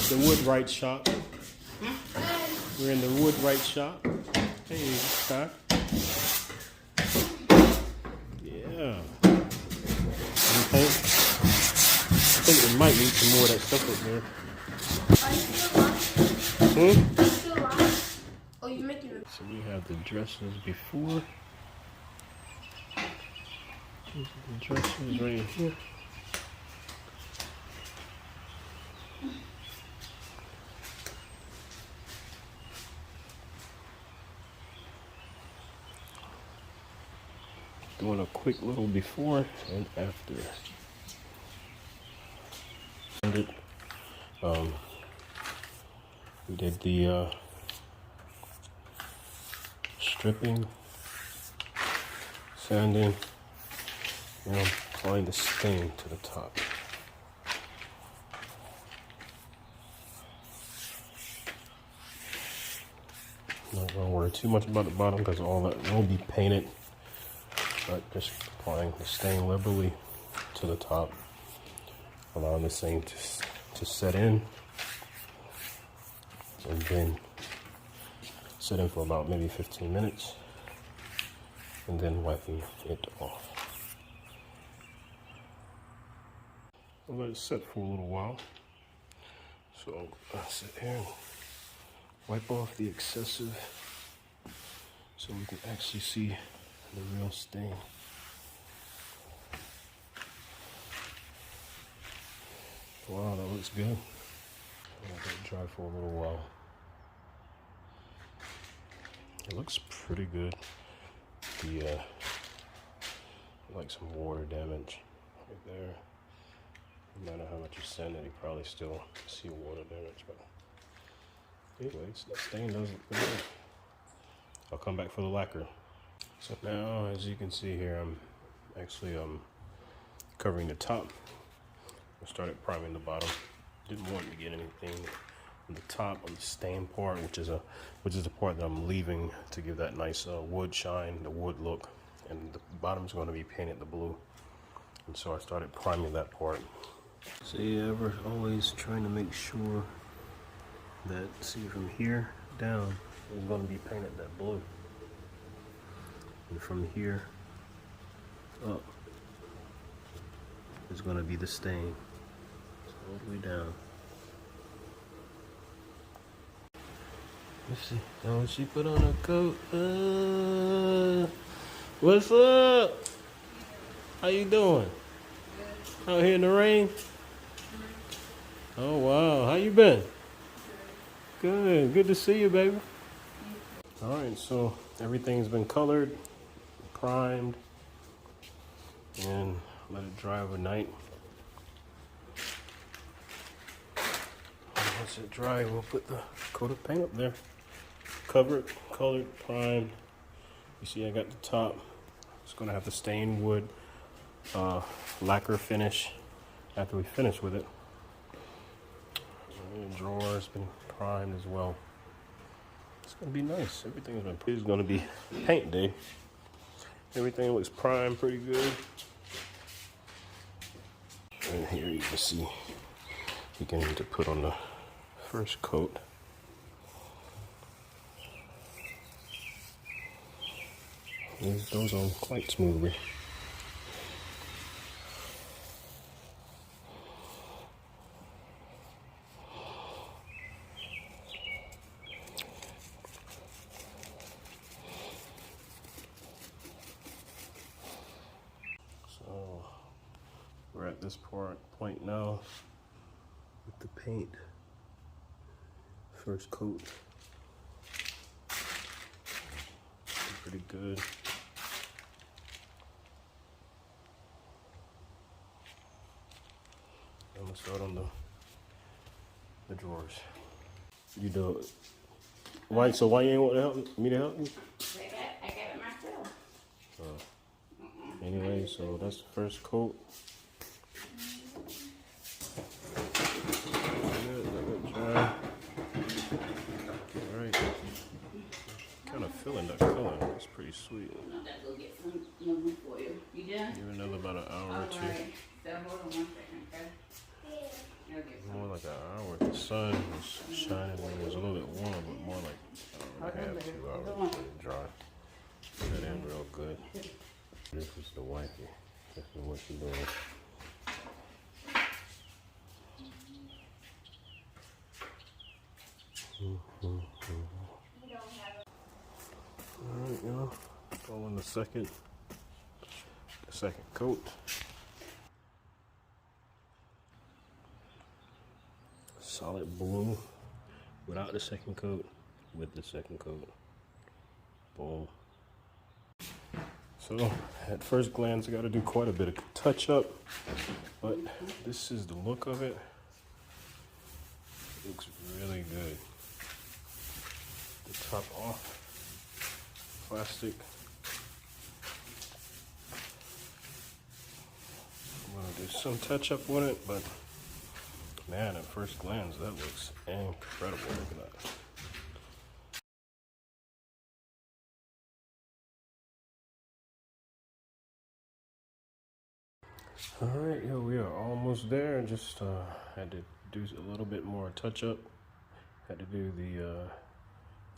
the Woodwright shop. We're in the Woodwright shop. Hey, Scott. Yeah. Okay. I think we might need some more of that stuff up there. Are you still live? Are you still live? Oh, you making it? So we have the dresses before. These are the dresses right here. Doing a quick little before and after. We did the stripping, sanding, and applying the stain to the top. Not gonna worry too much about the bottom because all that will be painted, but just applying the stain liberally to the top, allowing the stain to set in, and then set in for about maybe 15 minutes, and then wiping it off. I'll let it set for a little while. So I'll sit here and wipe off the excessive so we can actually see the real stain. Wow, that looks good. I'll let it dry for a little while. It looks pretty good. The like some water damage right there. No matter how much you sand it, you probably still see water damage. But anyways, that stain does look pretty good. I'll come back for the lacquer. So now, as you can see here, I'm actually covering the top. I started priming the bottom. Didn't want to get anything on the top, on the stain part, which is the part that I'm leaving to give that nice wood shine, the wood look, and the bottom's going to be painted the blue. And so I started priming that part. So yeah, we're always trying to make sure that, see, from here down is going to be painted that blue, and from here up is going to be the stain. So all the way down. Let's see. Oh, she put on a coat. What's up? How you doing? Out here in the rain? Oh wow, how you been? Good, good to see you, baby. All right, so everything's been colored, primed, and let it dry overnight. Once it dry, we'll put the coat of paint up there. Covered, colored, primed. You see I got the top. It's gonna have the stained wood lacquer finish after we finish with it. The drawer's been primed as well. It's gonna be nice. Everything's been pretty. It's gonna be paint day. Everything looks primed pretty good. And here you can see you can need to put on the first coat. It goes on quite smoothly. So we're at this point now with the paint. First coat. Pretty good. I'm gonna start on the drawers. You do it. Why? So why you ain't want to help me to help you? I got it myself. Anyway, so that's the first coat. Good, let it dry. All right. Kind of feeling that color. It's pretty sweet. I'm gonna go get some more for you. You done? Give it another about an hour or two. Alright. So hold on 1 second, okay? More like an hour. The sun was shining when it was a little bit warm, but more like an hour and a half, 2 hours to get it dry. Got in real good. This is the wifey. This is what she's doing. Alright, y'all. Go on the second coat. Solid blue without the second coat, with the second coat. Boom. So at first glance, I got to do quite a bit of touch up, but this is the look of it. Looks really good. The top off, plastic. I'm gonna do some touch up on it, but man, at first glance, that looks incredible. Look at that. All right, here we are, almost there. Just had to do a little bit more touch up. Had to do the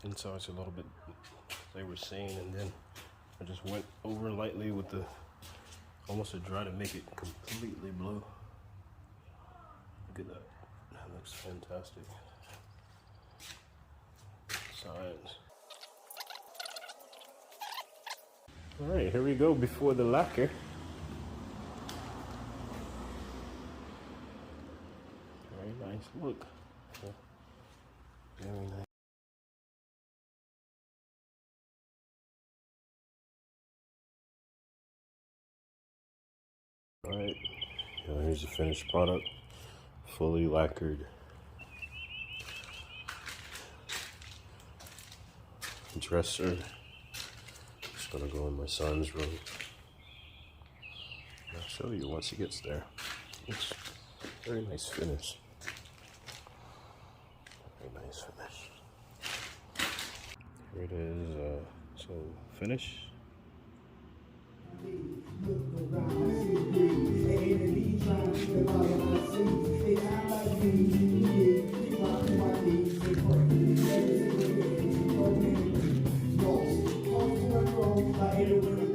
insides a little bit, they were saying, and then I just went over lightly with the almost a dry to make it completely blue. Look at that. That looks fantastic. Science. All right, here we go before the lacquer. Very nice look. Very nice. All right, here's the finished product. Fully lacquered. Dresser. Just gonna go in my son's room. I'll show you once he gets there. It's very nice finish. Very nice finish. Here it is. So finish. Lost,